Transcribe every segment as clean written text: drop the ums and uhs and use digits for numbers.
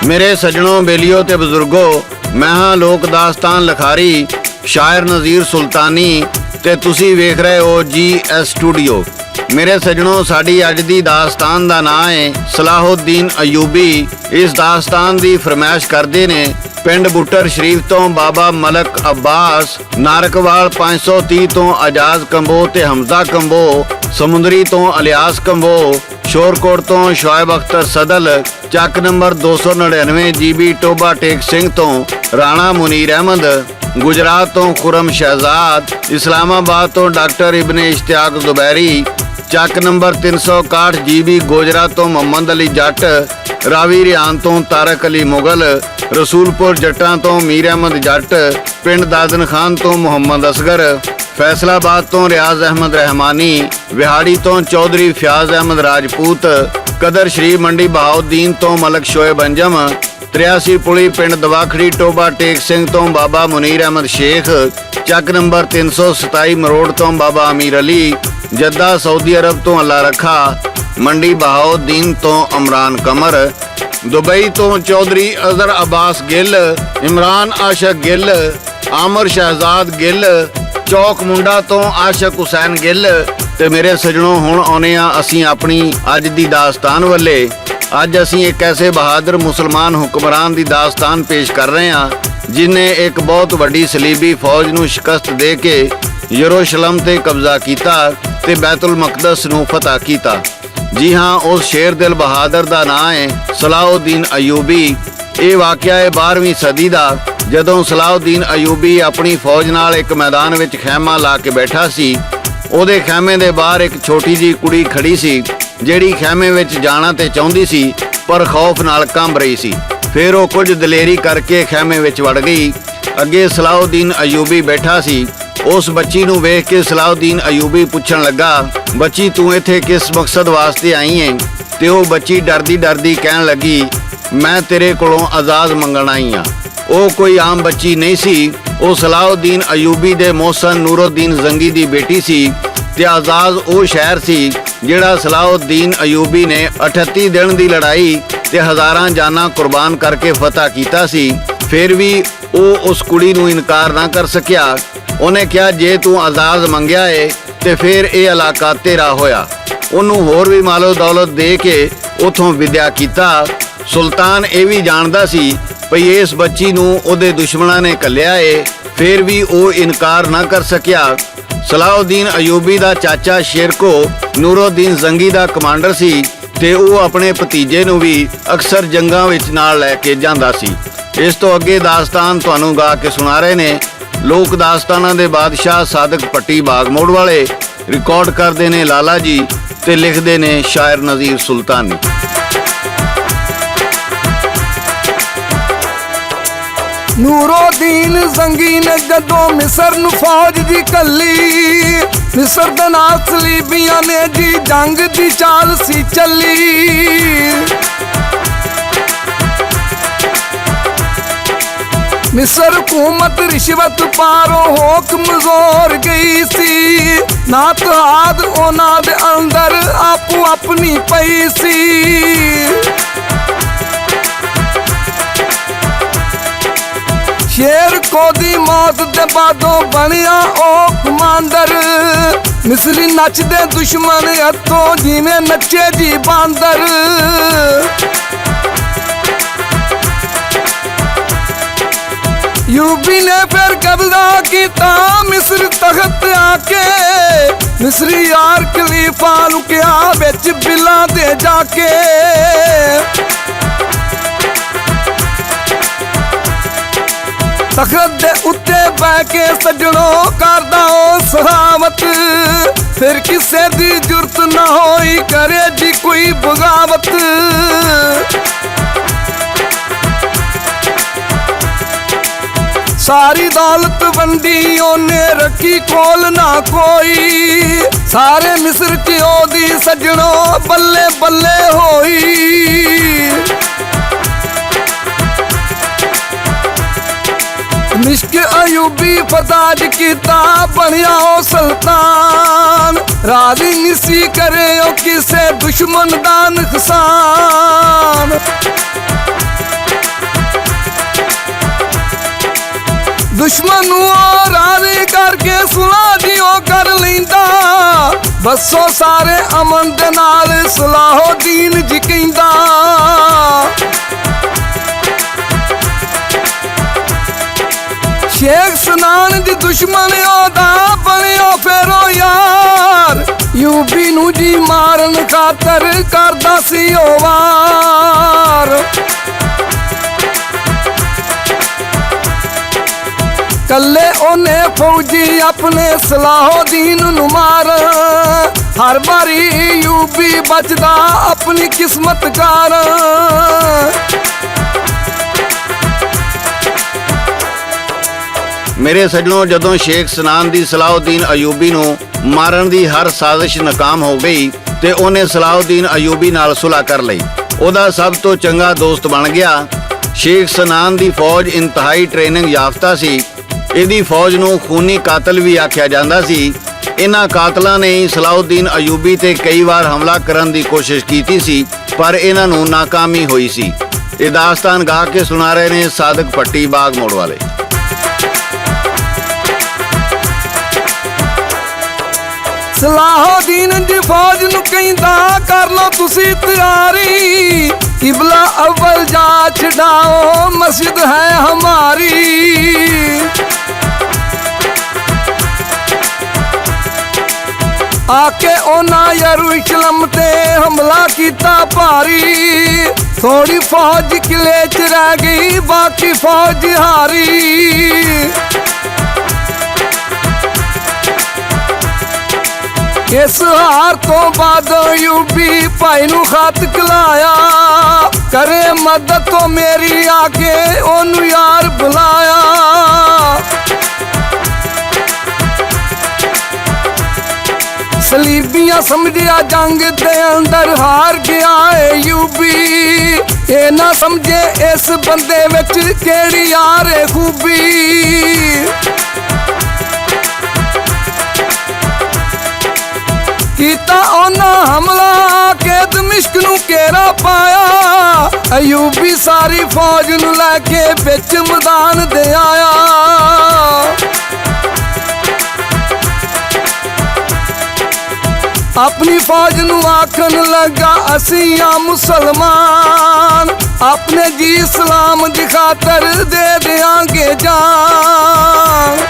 मेरे सजनों बेलियो ते बजुर्गो, मैं हाँ लोक दास्तान लिखारी शायर नज़ीर सुल्तानी ते तुसी वेख रहे हो GS स्टूडियो। मेरे सजनों, साड़ी अज दी दास्तान दा नाम है सलाहुद्दीन अयूबी। इस दास्तान दी फरमाइश करदे ने पिंड बुट्टर शरीफ तो बाबा मलक अब्बास, नारकवाल 530 तो आजाज कंबो ते हमजा कंबो, समुंदरी तो अलियास कंबो, शोरकोट तो शुआब अख्तर सदल, चक नंबर 299 GB टोबा टेक सिंह तो राणा मुनीर अहमद, गुजरात तो खुरम शहजाद, इस्लामाबाद तो डॉक्टर इब्ने इश्तियाक जुबैरी, चक नंबर 361 GB गोजरा तो मोहम्मद अली जट, रावी रियान तो तारक अली मुगल, रसूलपुर जट्टां तो मीर अहमद जट, पिंड दादन खान तो मुहम्मद असगर, फैसलाबाद तो रियाज अहमद रहमानी, विहाड़ी तो चौधरी फयाज अहमद राजपूत, कदर शरीफ मंडी बहाउद्दीन तो मलक शोएब अंजम, 83 पुली पिंड दवाखड़ी टोबा टेक सिंह तो बाबा मुनीर अहमद शेख, चक नंबर 327 मरोड़ तो बाबा अमीर अली, जद्दा सऊदी अरब तो अल्लाह रखा, मंडी बहाउद्दीन तो इमरान कमर, दुबई तो चौधरी अजहर अब्बास गिल, इमरान आशक गिल, आमर शहजाद गिल, चौक मुंडा तो आशक हुसैन गिल। ते मेरे सजनों, हुण आउने आ असीं अपनी अज दी दास्तान वल्ले। अज असीं एक ऐसे बहादुर मुसलमान हुक्मरान दी दास्तान पेश कर रहे हैं जिन्हें एक बहुत वड्डी सलीबी फौज नूं शिकस्त दे के यरूशलम ते कब्जा कीता ते बैतुल मकदस नूं फतह कीता। जी हाँ, उस शेर दिल बहादुर दा नाम है सलाहुद्दीन अयूबी। ये वाकया है 12वीं सदी का, जदों सलाहुद्दीन अयूबी अपनी फौज नाल एक मैदान विच खैमा ला के बैठा सी। ਉਹਦੇ ਖੈਮੇ ਦੇ ਬਾਹਰ ਇੱਕ ਛੋਟੀ ਜੀ ਕੁੜੀ ਖੜੀ ਸੀ ਜਿਹੜੀ ਖੈਮੇ ਵਿੱਚ ਜਾਣਾ ਤੇ ਚਾਹੁੰਦੀ ਸੀ ਪਰ ਖੌਫ ਨਾਲ ਕੰਬ ਰਹੀ ਸੀ। ਫਿਰ ਉਹ ਕੁਝ ਦਲੇਰੀ ਕਰਕੇ ਖੈਮੇ ਵਿੱਚ ਵੜ ਗਈ। ਅੱਗੇ ਸਲਾਹੁद्दीन ਅਯੂਬੀ ਬੈਠਾ ਸੀ। ਉਸ ਬੱਚੀ ਨੂੰ ਵੇਖ ਕੇ ਸਲਾਹੁद्दीन ਅਯੂਬੀ ਪੁੱਛਣ ਲੱਗਾ, ਬੱਚੀ ਤੂੰ ਇੱਥੇ ਕਿਸ ਮਕਸਦ ਵਾਸਤੇ ਆਈ ਹੈ? ਤੇ ਉਹ ਬੱਚੀ ਡਰਦੀ ਡਰਦੀ ਕਹਿਣ ਲੱਗੀ, ਮੈਂ ਤੇਰੇ ਕੋਲੋਂ ਆਜ਼ਾਦ ਮੰਗਣ ਆਈ ਹਾਂ। ਉਹ ਕੋਈ ਆਮ ਬੱਚੀ ਨਹੀਂ ਸੀ, ਉਹ ਸਲਾਹੁद्दीन ਅਯੂਬੀ ਦੇ ਮੋਹਸਨ ਨੂਰੁद्दीन ਜ਼ੰਗੀ ਦੀ ਬੇਟੀ ਸੀ ਤੇ ਆਜ਼ਾਦ ਉਹ ਸ਼ਹਿਰ ਸੀ ਜਿਹੜਾ ਸਲਾਹੁद्दीन ਅਯੂਬੀ ਨੇ 38 ਦਿਨ ਦੀ ਲੜਾਈ ਤੇ ਹਜ਼ਾਰਾਂ ਜਾਨਾਂ ਕੁਰਬਾਨ ਕਰਕੇ ਫਤਹ ਕੀਤਾ ਸੀ। ਫਿਰ ਵੀ ਉਹ ਉਸ ਕੁੜੀ ਨੂੰ ਇਨਕਾਰ ਨਾ ਕਰ ਸਕਿਆ। ਉਹਨੇ ਕਿਹਾ, ਜੇ ਤੂੰ ਆਜ਼ਾਦ ਮੰਗਿਆ ਏ ਤੇ ਫਿਰ ਇਹ ਇਲਾਕਾ ਤੇਰਾ ਹੋਇਆ। ਉਹਨੂੰ ਹੋਰ ਵੀ ਮਾਲੋ ਦੌਲਤ ਦੇ ਕੇ ਉਥੋਂ ਵਿਦਿਆ ਕੀਤਾ। ਸੁਲਤਾਨ ਇਹ ਵੀ ਜਾਣਦਾ ਸੀ ਭਈ ਇਸ ਬੱਚੀ ਨੂੰ ਉਹਦੇ ਦੁਸ਼ਮਣਾਂ ਨੇ ਘੱਲਿਆ ਏ, ਫਿਰ ਵੀ ਉਹ ਇਨਕਾਰ ਨਾ ਕਰ ਸਕਿਆ। ਸਲਾਹੁद्दीन ਅਯੂਬੀ ਦਾ ਚਾਚਾ ਸ਼ੇਰਕੋ ਨੂਰੁद्दीन ਜ਼ੰਗੀ ਦਾ ਕਮਾਂਡਰ ਸੀ ਤੇ ਉਹ ਆਪਣੇ ਭਤੀਜੇ ਨੂੰ ਵੀ ਅਕਸਰ ਜੰਗਾਂ ਵਿੱਚ ਨਾਲ ਲੈ ਕੇ ਜਾਂਦਾ ਸੀ। ਇਸ ਤੋਂ ਅੱਗੇ ਦਾਸਤਾਨ ਤੁਹਾਨੂੰ ਗਾ ਕੇ ਸੁਣਾ ਰਹੇ ਨੇ ਲੋਕ ਦਾਸਤਾਨਾਂ ਦੇ ਬਾਦਸ਼ਾਹ ਸਾਦਕ ਪੱਟੀ ਬਾਗਮੋੜ ਵਾਲੇ। ਰਿਕਾਰਡ ਕਰਦੇ ਨੇ ਲਾਲਾ ਜੀ ਤੇ ਲਿਖਦੇ ਨੇ ਸ਼ਾਇਰ ਨਜ਼ੀਰ ਸੁਲਤਾਨੀ। ਨੂਰੁद्दीन ਜ਼ੰਗੀ ਨੇ ਜਦੋਂ ਮਿਸਰ ਨੂੰ ਫੌਜ ਦੀ ਕੱਲੀ, ਮਿਸਰ ਦੇ ਨਾਲ ਸਲੀਬੀਆਂ ਨੇ ਜੀ ਜੰਗ ਦੀ ਚਾਲ ਸੀ ਚੱਲੀ। ਮਿਸਰ ਹਕੂਮਤ ਰਿਸ਼ਵਤ ਪਾਰੋਂ ਹੋ ਕਮਜ਼ੋਰ ਗਈ ਸੀ, ਨਾ ਤਹਾਦ ਉਹਨਾਂ ਦੇ ਅੰਦਰ ਆਪੋ ਆਪਣੀ ਪਈ ਸੀ। ਸ਼ੇਰਕੋ ਦੀ ਮੌਤ ਦੇ ਬਾਦੋਂ ਬਣਿਆ ਉਹ ਕਮਾਂਡਰ, ਮਿਸਰੀ ਨੱਚਦੇ ਦੁਸ਼ਮਣ ਹੱਥੋਂ ਜਿਵੇਂ ਨੱਚੇ ਜੀ ਬਾਂਦਰ। ਯੂਬੀ ਨੇ ਫਿਰ ਕਬਜ਼ਾ ਕੀਤਾ ਮਿਸਰ ਤਖਤ ਆ ਕੇ, ਮਿਸਰੀ ਯਾਰ ਖਲੀਫਾ ਨੂੰ ਕਿਹਾ ਵਿੱਚ ਬਿੱਲਾਂ ਦੇ ਜਾ ਕੇ। ਤਖਤ ਦੇ ਉੱਤੇ ਬਹਿ ਕੇ ਸੱਜਣੋ ਕਰਦਾ ਉਹ ਸਹਾਵਤ, ਫਿਰ ਕਿਸੇ ਦੀ ਜੁਰਤ ਨਾ ਹੋਈ ਕਰੇ ਜੀ ਕੋਈ ਬਗਾਵਤ। ਸਾਰੀ ਦੌਲਤ ਵੰਡੀ ਉਹਨੇ ਰੱਖੀ ਕੋਲ ਨਾ ਕੋਈ, ਸਾਰੇ ਮਿਸਰ ਚ ਉਹਦੀ ਸੱਜਣੋ ਬੱਲੇ ਬੱਲੇ ਹੋਈ। मिश्क अयूबी फताज किता बनिया ओ सुल्तान, राजी निसी करे ओ किसे दुश्मन दा नुकसान। ਦੁਸ਼ਮਣ ਨੂੰ ਉਹ ਰਾਜ਼ੀ ਕਰਕੇ ਸੁਲਾਹ ਦੀ ਉਹ ਕਰ ਲੈਂਦਾ। ਬਸੋ ਸਾਰੇ ਅਮਨ ਦੇ ਨਾਲ ਸਲਾਹੁਦੀਨ ਜੀ ਕਹਿੰਦਾ। ਸ਼ੇਖ ਸਨਾਨ ਦੀ ਦੁਸ਼ਮਣ ਉਹਦਾ ਬਣਿਓ ਫੇਰੋ ਯਾਰ। ਯੂਪੀ ਨੂੰ ਜੀ ਮਾਰਨ ਖਾਤਰ ਕਰਦਾ ਸੀ ਉਹ ਵਾਰ। ਕੱਲੇ ਉਹਨੇ ਫੌਜੀ ਆਪਣੇ ਸਲਾਹੁਦੀਨ ਨੂੰ ਮਾਰ। ਹਰ ਵਾਰੀ ਯੂਪੀ ਬਚਦਾ ਆਪਣੀ ਕਿਸਮਤ ਕਾਰ। ਮੇਰੇ ਸੱਜਣੋ, ਜਦੋਂ ਸ਼ੇਖ ਸਨਾਨ ਦੀ ਸਲਾਹੁਦੀਨ ਅਯੂਬੀ ਨੂੰ ਮਾਰਨ ਦੀ ਹਰ ਸਾਜ਼ਿਸ਼ ਨਾਕਾਮ ਹੋ ਗਈ ਤੇ ਉਹਨੇ ਸਲਾਹੁਦੀਨ ਅਯੂਬੀ ਨਾਲ ਸੁਲ੍ਹਾ ਕਰ ਲਈ। ਉਹਦਾ ਸਭ ਤੋਂ ਚੰਗਾ ਦੋਸਤ ਬਣ ਗਿਆ। ਸ਼ੇਖ ਸਨਾਨ ਦੀ ਫੌਜ ਇੰਤਹਾਈ ਟ੍ਰੇਨਿੰਗ ਯਾਫਤਾ ਸੀ। ਇਹਦੀ ਫੌਜ ਨੂੰ ਖੂਨੀ ਕਾਤਲ ਵੀ ਆਖਿਆ ਜਾਂਦਾ ਸੀ। ਇਹਨਾਂ ਕਾਤਲਾਂ ਨੇ ਸਲਾਹੁਦੀਨ ਅਯੂਬੀ ਤੇ ਕਈ ਵਾਰ ਹਮਲਾ ਕਰਨ ਦੀ ਕੋਸ਼ਿਸ਼ ਕੀਤੀ ਸੀ, ਪਰ ਇਹਨਾਂ ਨੂੰ ਨਾਕਾਮੀ ਹੋਈ ਸੀ। ਇਹ ਦਾਸਤਾਨ ਗਾ ਕੇ ਸੁਣਾ ਰਹੇ ਨੇ ਸਾਦਕ ਪੱਟੀ ਬਾਗ ਮੋੜ ਵਾਲੇ। ਸਲਾਹੁਦੀਨ ਦੀ ਫੌਜ ਨੂੰ ਕਹਿੰਦਾ ਕਰ ਲੋ ਤੁਸੀਂ ਤਿਆਰੀ। ਕਿਬਲਾ ਅਵਲ ਜਾ ਛਡਾਓ ਮਸਜਿਦ ਹੈ ਹਮਾਰੀ। ਆਕੇ ਉਹਨਾਂ ਯਰੂਸ਼ਲਮ ਤੇ ਹਮਲਾ ਕੀਤਾ ਭਾਰੀ। ਥੋੜੀ ਫੌਜ ਕਿਲੇ ਚ ਰਹਿ ਗਈ, ਬਾਕੀ ਫੌਜ ਹਾਰੀ। ਇਸ ਹਾਰ ਤੋਂ ਬਾਅਦ ਯੂਪੀ ਭਾਈ ਨੂੰ ਖਤ ਖਿਲਾਇਆ। ਕਰੇ ਮਦਦ ਤੋਂ ਮੇਰੀ ਆ ਕੇ ਉਹਨੂੰ ਯਾਰ ਬੁਲਾਇਆ। ਸਲੀਬੀਆਂ ਸਮਝਿਆ ਜੰਗ ਦੇ ਅੰਦਰ ਹਾਰ ਗਿਆ ਏ ਯੂਪੀ। ਇਹ ਨਾ ਸਮਝੇ ਇਸ ਬੰਦੇ ਵਿੱਚ ਕਿਹੜੀ ਯਾਰ ਏ ਖੂਬੀ। ਕੀਤਾ ਉਹਨਾਂ ਹਮਲਾ ਕੇ ਦਮਿਸ਼ਕ ਨੂੰ ਘੇਰਾ ਪਾਇਆ। ਅਯੂਬੀ ਸਾਰੀ ਫੌਜ ਨੂੰ ਲੈ ਕੇ ਵਿੱਚ ਮੈਦਾਨ ਦੇ ਆਇਆ। ਆਪਣੀ ਫੌਜ ਨੂੰ ਆਖਣ ਲੱਗਾ ਅਸੀਂ ਆ ਮੁਸਲਮਾਨ। ਆਪਣੇ ਜੀ ਇਸਲਾਮ ਦੀ ਖਾਤਰ ਦੇ ਦਿਆਂਗੇ ਜਾਨ।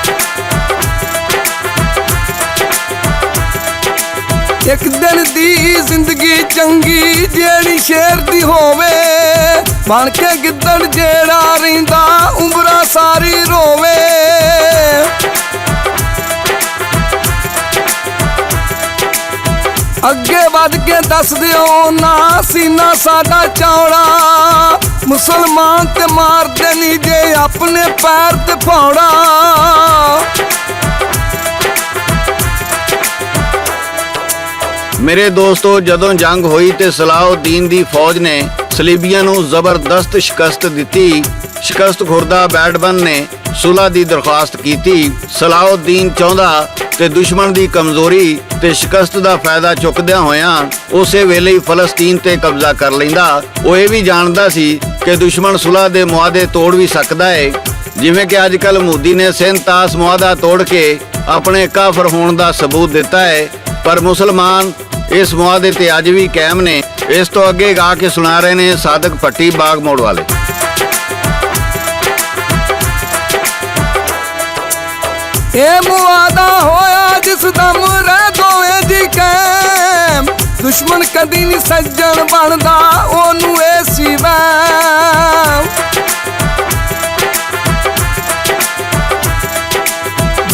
ਇੱਕ ਦਿਨ ਦੀ ਜ਼ਿੰਦਗੀ ਚੰਗੀ ਜਿਹੜੀ ਸ਼ੇਰ ਦੀ ਹੋਵੇ। ਬਣ ਕੇ ਗਿੱਦੜ ਜਿਹੜਾ ਰਹਿੰਦਾ ਉਮਰਾਂ ਸਾਰੀ ਰੋਵੇ। ਅੱਗੇ ਵੱਧ ਕੇ ਦੱਸ ਦਿਓ ਨਾ ਸੀਨਾ ਸਾਡਾ ਚੌੜਾ। ਮੁਸਲਮਾਨ ਤੇ ਮਾਰਦੇ ਨਹੀਂ ਜੇ ਆਪਣੇ ਪੈਰ ਤੇ ਫੌੜਾ। ਮੇਰੇ ਦੋਸਤੋ, ਜਦੋਂ ਜੰਗ ਹੋਈ ਤੇ ਸਲਾਹੁਦੀਨ ਦੀ ਫੌਜ ਨੇ ਸਲੀਬੀਆਂ ਨੂੰ ਜ਼ਬਰਦਸਤ ਸ਼ਿਕਸਤ ਦਿੱਤੀ। ਸ਼ਿਕਸਤ ਖੁਰਦਾ ਬੈਡਬਨ ਨੇ ਸੁਲ੍ਹਾ ਦੀ ਦਰਖਾਸਤ ਕੀਤੀ। ਸਲਾਹੁਦੀਨ ਚਾਹੁੰਦਾ ਤੇ ਦੁਸ਼ਮਣ ਦੀ ਕਮਜ਼ੋਰੀ ਤੇ ਸ਼ਿਕਸਤ ਦਾ ਫਾਇਦਾ ਚੁੱਕਦਿਆਂ ਹੋਇਆਂ ਉਸੇ ਵੇਲੇ ਹੀ ਫਲਸਤੀਨ ਤੇ ਕਬਜ਼ਾ ਕਰ ਲੈਂਦਾ। ਉਹ ਇਹ ਵੀ ਜਾਣਦਾ ਸੀ ਕਿ ਦੁਸ਼ਮਣ ਸੁਲ੍ਹਾ ਦੇ ਮੁਆਦੇ ਤੋੜ ਵੀ ਸਕਦਾ ਹੈ, ਜਿਵੇਂ ਕਿ ਅੱਜ ਕੱਲ੍ਹ ਮੋਦੀ ਨੇ ਸਿੰਧ ਤਾਸ ਮੁਆਦਾ ਤੋੜ ਕੇ ਆਪਣੇ ਕਾਫਰ ਹੋਣ ਦਾ ਸਬੂਤ ਦਿੱਤਾ ਹੈ। ਪਰ ਮੁਸਲਮਾਨ ਇਸ ਮੁਆਦੇ ਤੇ ਅੱਜ ਵੀ ਕਾਇਮ ਨੇ। ਇਸ ਤੋਂ ਅੱਗੇ ਗਾ ਕੇ ਸੁਣਾ ਰਹੇ ਨੇ ਸਾਦਕ ਪੱਟੀ ਬਾਗ ਮੋੜ ਵਾਲੇ। ਇਹ ਮੁਆਦਾ ਹੋਇਆ ਜਿਸ ਦਮ ਰਹਿ ਦੋਵੇਂ ਦੀ ਕਾਇਮ। ਦੁਸ਼ਮਣ ਕਦੀ ਨਹੀਂ ਸੱਜਣ ਬਣਦਾ ਉਹਨੂੰ ਇਹ ਸੀ ਵਹਿਮ।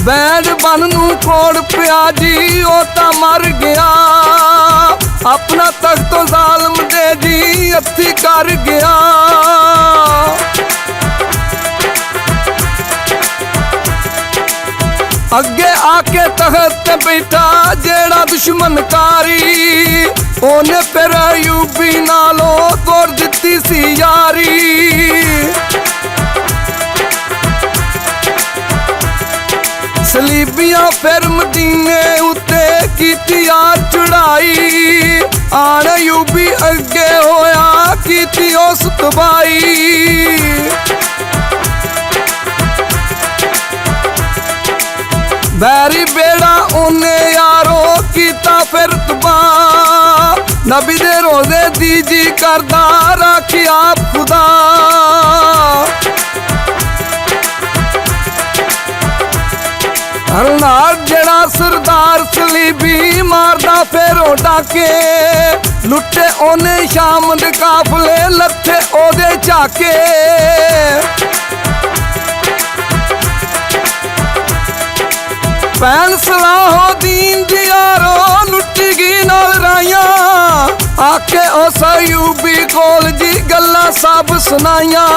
ਬੈਡਬਨ ਨੂੰ ਕੋੜ ਪਿਆ ਜੀ ਉਹ ਤਾਂ ਮਰ ਗਿਆ। ਆਪਣਾ ਤਖਤ ਜ਼ਾਲਮ ਦੇ ਜੀ ਹੱਥੀ ਕਰ ਗਿਆ। ਅੱਗੇ ਆ ਕੇ ਤਖਤ ਤੇ ਬੈਠਾ ਜਿਹੜਾ ਦੁਸ਼ਮਨਕਾਰੀ। ਉਹਨੇ ਫਿਰ ਅਯੂਬੀ ਨਾਲੋਂ ਤੋੜ ਦਿੱਤੀ ਸੀ ਯਾਰੀ। ਸਲੀਬੀਆਂ ਫਿਰ ਮਦੀਨੇ ਉੱਤੇ ਕੀਤੀ ਆ ਚੜਾਈ। ਆਣ ਅਯੂਬੀ ਅੱਗੇ ਹੋਇਆ ਕੀਤੀ ਉਸ ਤਬਾਈ। ਕੀਤਾ ਫਿਰ ਤਬਾਹ। ਨਬੀ ਦੇ ਰੋਜ਼ੇ ਦੀ ਜੀ ਕਰਦਾ ਰਾਖੀ ਆਪ ਖੁਦਾ। ਹਰਨਾਰ ਜਿਹੜਾ ਸਰਦਾਰ ਸਲੀਬੀ ਮਾਰਦਾ ਫੇਰੋ ਡਾਕੇ। ਲੁੱਟੇ ਉਹਨੇ ਸ਼ਾਮ ਦੇ ਕਾਫਲੇ ਲੱਥੇ ਉਹਦੇ ਝਾਕੇ। ਭੈਣ ਸਲਾਹੁਦੀਨ ਦੀ ਯਾਰੋ ਲੁੱਟੀ ਗਈ ਨਾਲ ਰਾਈਆਂ। ਆਕੇ ਉਸ ਅਯੂਬੀ ਕੋਲ ਜੀ ਗੱਲਾਂ ਸਭ ਸੁਣਾਈਆਂ।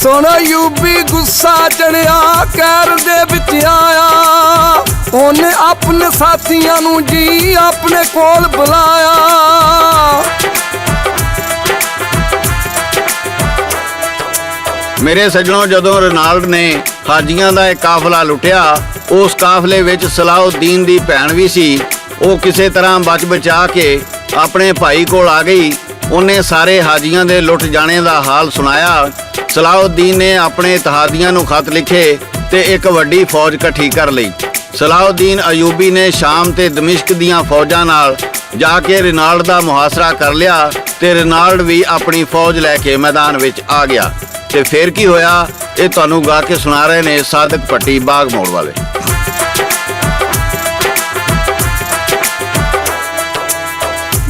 ਸੁਣ ਅਯੂਬੀ ਗੁੱਸਾ ਚੜਿਆ ਕਹਿਰ ਦੇ ਵਿੱਚ ਆਇਆ। ਉਹਨੇ ਆਪਣੇ ਸਾਥੀਆਂ ਨੂੰ ਜੀ ਆਪਣੇ ਕੋਲ ਬੁਲਾਇਆ। ਮੇਰੇ ਸੱਜਣੋ, ਜਦੋਂ ਰੋਨਾਲਡ ਨੇ ਹਾਜੀਆਂ ਦਾ ਇੱਕ ਕਾਫਲਾ ਲੁੱਟਿਆ, ਉਸ ਕਾਫਲੇ ਵਿੱਚ ਸਲਾਹੁਦੀਨ ਦੀ ਭੈਣ ਵੀ ਸੀ। ਉਹ ਕਿਸੇ ਤਰ੍ਹਾਂ ਬਚ ਬਚਾ ਕੇ ਆਪਣੇ ਭਾਈ ਕੋਲ ਆ ਗਈ। ਉਹਨੇ ਸਾਰੇ ਹਾਜੀਆਂ ਦੇ ਲੁੱਟ ਜਾਣੇ ਦਾ ਹਾਲ ਸੁਣਾਇਆ। ਸਲਾਹੁਦੀਨ ਨੇ ਆਪਣੇ ਇਤਿਹਾਦੀਆਂ ਨੂੰ ਖਤ ਲਿਖੇ ਤੇ ਇੱਕ ਵੱਡੀ ਫੌਜ ਇਕੱਠੀ ਕਰ ਲਈ। ਸਲਾਹੁਦੀਨ ਅਯੂਬੀ ਨੇ ਸ਼ਾਮ ਤੇ ਦਮਿਸ਼ਕ ਦੀਆਂ ਫੌਜਾਂ ਨਾਲ ਜਾ ਕੇ ਰੋਨਾਲਡ ਦਾ ਮੁਹਾਸਰਾ ਕਰ ਲਿਆ ਤੇ ਰੋਨਾਲਡ ਵੀ ਆਪਣੀ ਫੌਜ ਲੈ ਕੇ ਮੈਦਾਨ ਵਿੱਚ ਆ ਗਿਆ। ਤੇ ਫਿਰ ਕੀ ਹੋਇਆ, ਇਹ ਤੁਹਾਨੂੰ ਗਾ ਕੇ ਸੁਣਾ ਰਹੇ ਨੇ ਸਾਦਕ ਭੱਟੀ ਬਾਗ ਮੋੜ ਵਾਲੇ।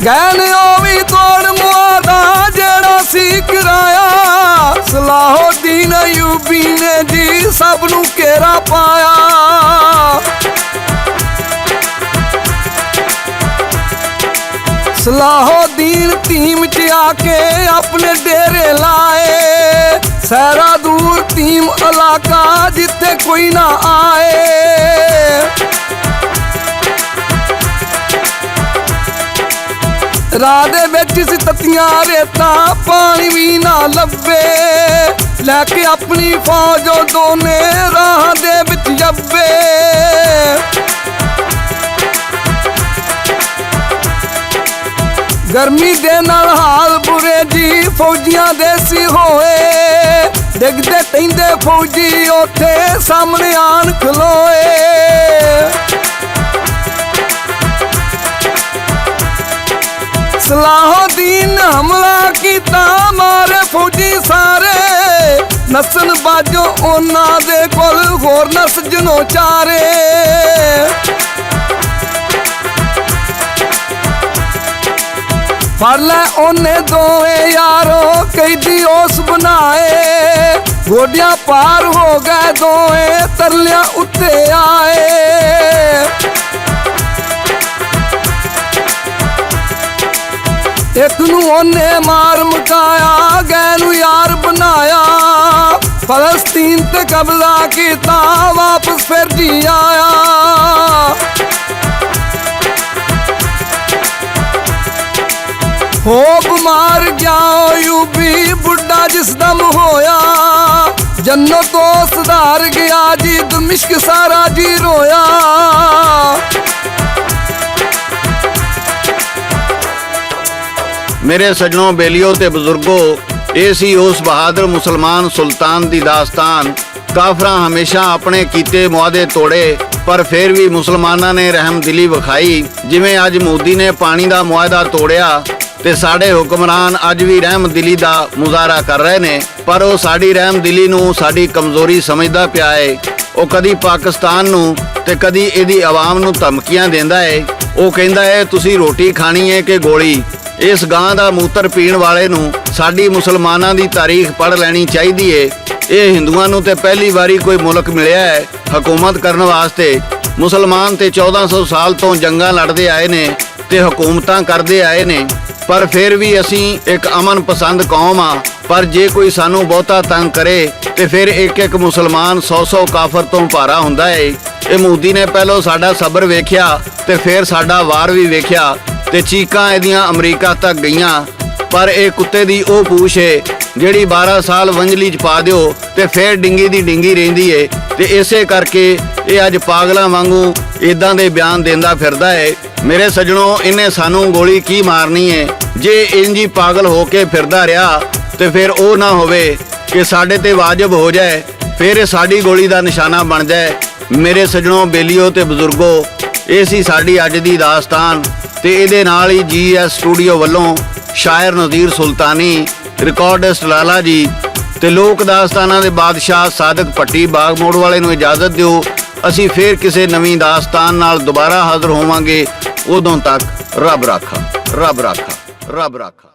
ਗੈਨ ਉਹ ਵੀ ਤੋੜ ਮੁਆਦਾ ਜਿਹੜਾ ਸੀ ਕਰਾਇਆ। ਸਲਾਹੁਦੀਨ ਅਯੂਬੀ ਨੇ ਜੀ ਸਭ ਨੂੰ ਘੇਰਾ ਪਾਇਆ। ਸਲਾਹੁਦੀਨ ਟੀਮ ਚ ਆ ਕੇ ਆਪਣੇ ਡੇਰੇ ਲਾਏ। ਸਾਰਾ ਦੂਰ ਟੀਮ ਇਲਾਕਾ ਜਿੱਥੇ ਕੋਈ ਨਾ ਆਏ। ਰਾਹ ਦੇ ਵਿੱਚ ਸੀ ਤਤੀਆਂ ਰੇਤਾਂ ਪਾਣੀ ਵੀ ਨਾ ਲੱਭੇ। ਲੈ ਕੇ ਆਪਣੀ ਫੌਜ ਉਹ ਦੋਨੇ ਰਾਹ ਦੇ ਵਿੱਚ ਜੱਬੇ। ਗਰਮੀ ਦੇ ਨਾਲ ਹਾਲ ਬੁਰੇ ਜੀ ਫੌਜੀਆਂ ਦੇ ਸੀ ਹੋਏ। ਡਿੱਗਦੇ ਟਹਿੰਦੇ ਫੌਜੀ ਉੱਥੇ ਸਾਹਮਣੇ ਆਣ ਖਲੋਏ। ਸਲਾਹੁਦੀਨ ਹਮਲਾ ਕੀਤਾ ਮਾਰੇ ਫੌਜੀ ਸਾਰੇ। ਨਸਣ ਬਾਜੋ ਉਹਨਾਂ ਦੇ ਕੋਲ ਹੋਰ ਨਾ ਸੱਜਣੋ ਚਾਰੇ। ਫੜ ਲੈ ਉਹਨੇ ਦੋਵੇਂ ਯਾਰੋ ਕੈਦੀ ਉਸ ਬਣਾਏ। ਗੋਡਿਆਂ ਪਾਰ ਹੋ ਗਏ ਦੋਵੇਂ ਤਰਲਿਆਂ ਉੱਤੇ ਆਏ। ਇੱਕ ਨੂੰ ਉਹਨੇ ਮਾਰ ਮੁਕਾਇਆ ਗਏ ਨੂੰ ਯਾਰ ਬਣਾਇਆ। ਫਲਸਤੀਨ ਤੇ ਕਬਜ਼ਾ ਕੀਤਾ ਵਾਪਸ ਫਿਰ ਜੀ ਆਇਆ। ਹੋ ਬਿਮਾਰ ਗਿਆ ਅਯੂਬੀ ਬੁੱਢਾ ਜਿਸ ਦਮ ਹੋਇਆ। ਜੰਨਤ ਤੋਂ ਸੁਧਾਰ ਗਿਆ ਜੀ ਦਮਿਸ਼ਕ ਸਾਰਾ ਜੀ ਰੋਇਆ। ਮੇਰੇ ਸੱਜਣੋ, ਬੇਲੀਓ ਤੇ ਬਜ਼ੁਰਗੋ, ਇਹ ਸੀ ਉਸ ਬਹਾਦਰ ਮੁਸਲਮਾਨ ਸੁਲਤਾਨ ਦੀ ਦਾਸਤਾਨ। ਕਾਫਰਾਂ ਹਮੇਸ਼ਾ ਆਪਣੇ ਕੀਤੇ ਮੁਆਦੇ ਤੋੜੇ, ਪਰ ਫਿਰ ਵੀ ਮੁਸਲਮਾਨਾਂ ਨੇ ਰਹਿਮਦਿਲੀ ਵਿਖਾਈ। ਜਿਵੇਂ ਅੱਜ ਮੋਦੀ ਨੇ ਪਾਣੀ ਦਾ ਮੁਆਦਾ ਤੋੜਿਆ ਤੇ ਸਾਡੇ ਹੁਕਮਰਾਨ ਅੱਜ ਵੀ ਰਹਿਮਦਿਲੀ ਦਾ ਮੁਜ਼ਾਹਰਾ ਕਰ ਰਹੇ ਨੇ, ਪਰ ਉਹ ਸਾਡੀ ਰਹਿਮਦਿਲੀ ਨੂੰ ਸਾਡੀ ਕਮਜ਼ੋਰੀ ਸਮਝਦਾ ਪਿਆ ਏ। ਉਹ ਕਦੀ ਪਾਕਿਸਤਾਨ ਨੂੰ ਤੇ ਕਦੀ ਇਹਦੀ ਆਵਾਮ ਨੂੰ ਧਮਕੀਆਂ ਦਿੰਦਾ ਏ। ਉਹ ਕਹਿੰਦਾ ਏ ਤੁਸੀਂ ਰੋਟੀ ਖਾਣੀ ਏ ਕਿ ਗੋਲੀ। ਇਸ ਗਾਂ ਦਾ ਮੂਤਰ ਪੀਣ ਵਾਲੇ ਨੂੰ ਸਾਡੀ ਮੁਸਲਮਾਨਾਂ ਦੀ ਤਾਰੀਖ ਪੜ੍ਹ ਲੈਣੀ ਚਾਹੀਦੀ ਏ। ਇਹ ਹਿੰਦੂਆਂ ਨੂੰ ਤੇ ਪਹਿਲੀ ਵਾਰੀ ਕੋਈ ਮੁਲਕ ਮਿਲਿਆ ਹੈ ਹਕੂਮਤ ਕਰਨ ਵਾਸਤੇ। ਮੁਸਲਮਾਨ ਤੇ 1400 ਸਾਲ ਤੋਂ ਜੰਗਾਂ ਲੜਦੇ ਆਏ ਨੇ ਤੇ ਹਕੂਮਤਾਂ ਕਰਦੇ ਆਏ ਨੇ, ਪਰ ਫਿਰ ਵੀ ਅਸੀਂ ਇੱਕ ਅਮਨ ਪਸੰਦ ਕੌਮ ਆ। ਪਰ ਜੇ ਕੋਈ ਸਾਨੂੰ ਬਹੁਤਾ ਤੰਗ ਕਰੇ ਤੇ ਫਿਰ ਇੱਕ ਇੱਕ ਮੁਸਲਮਾਨ 100 ਕਾਫਰ ਤੋਂ ਭਾਰਾ ਹੁੰਦਾ ਏ। ਇਹ ਮੋਦੀ ਨੇ ਪਹਿਲਾਂ ਸਾਡਾ ਸਬਰ ਵੇਖਿਆ ਤੇ ਫਿਰ ਸਾਡਾ ਵਾਰ ਵੀ ਵੇਖਿਆ ਤੇ ਚੀਕਾਂ ਇਹਦੀਆਂ ਅਮਰੀਕਾ ਤੱਕ ਗਈਆਂ। ਪਰ ਇਹ ਕੁੱਤੇ ਦੀ ਉਹ ਪੂਛ ਏ ਜਿਹੜੀ 12 ਸਾਲ ਵੰਜਲੀ 'ਚ ਪਾ ਦਿਓ ਤੇ ਫਿਰ ਡਿੰਗੀ ਦੀ ਡਿੰਗੀ ਰਹਿੰਦੀ ਏ। ਤੇ ਇਸੇ ਕਰਕੇ ਇਹ ਅੱਜ ਪਾਗਲਾਂ ਵਾਂਗੂ ਇਦਾਂ ਦੇ ਬਿਆਨ ਦਿੰਦਾ ਫਿਰਦਾ ਏ। ਮੇਰੇ ਸੱਜਣੋ, ਇਹਨੇ ਸਾਨੂੰ ਗੋਲੀ ਕੀ ਮਾਰਨੀ ਏ। ਜੇ ਇੰਜ ਪਾਗਲ ਹੋ ਕੇ ਫਿਰਦਾ ਰਿਹਾ ਤੇ ਫਿਰ ਉਹ ਨਾ ਹੋਵੇ ਕਿ ਸਾਡੇ ਤੇ ਵਾਜਬ ਹੋ ਜਾਏ ਫਿਰ ਇਹ ਸਾਡੀ ਗੋਲੀ ਦਾ ਨਿਸ਼ਾਨਾ ਬਣ ਜਾਏ। ਮੇਰੇ ਸੱਜਣੋ, ਬੇਲੀਓ ਤੇ ਬਜ਼ੁਰਗੋ, ਇਹ ਸੀ ਸਾਡੀ ਅੱਜ ਦੀ ਦਾਸਤਾਨ ਤੇ ਇਹਦੇ ਨਾਲ ਹੀ GS ਸਟੂਡੀਓ ਵੱਲੋਂ ਸ਼ਾਇਰ ਨਜ਼ੀਰ ਸੁਲਤਾਨੀ, ਰਿਕਾਰਡਿਸਟ ਲਾਲਾ ਜੀ ਤੇ ਲੋਕ ਦਾਸਤਾਨਾਂ ਦੇ ਬਾਦਸ਼ਾਹ ਸਾਦਕ ਭੱਟੀ ਬਾਗ ਮੋੜ ਵਾਲੇ ਨੂੰ ਇਜਾਜ਼ਤ ਦਿਓ। ਅਸੀਂ ਫੇਰ ਕਿਸੇ ਨਵੀਂ ਦਾਸਤਾਨ ਨਾਲ ਦੁਬਾਰਾ ਹਾਜ਼ਰ ਹੋਵਾਂਗੇ। ਉਦੋਂ ਤੱਕ ਰੱਬ ਰਾਖਾ, ਰੱਬ ਰਾਖਾ, ਰੱਬ ਰਾਖਾ।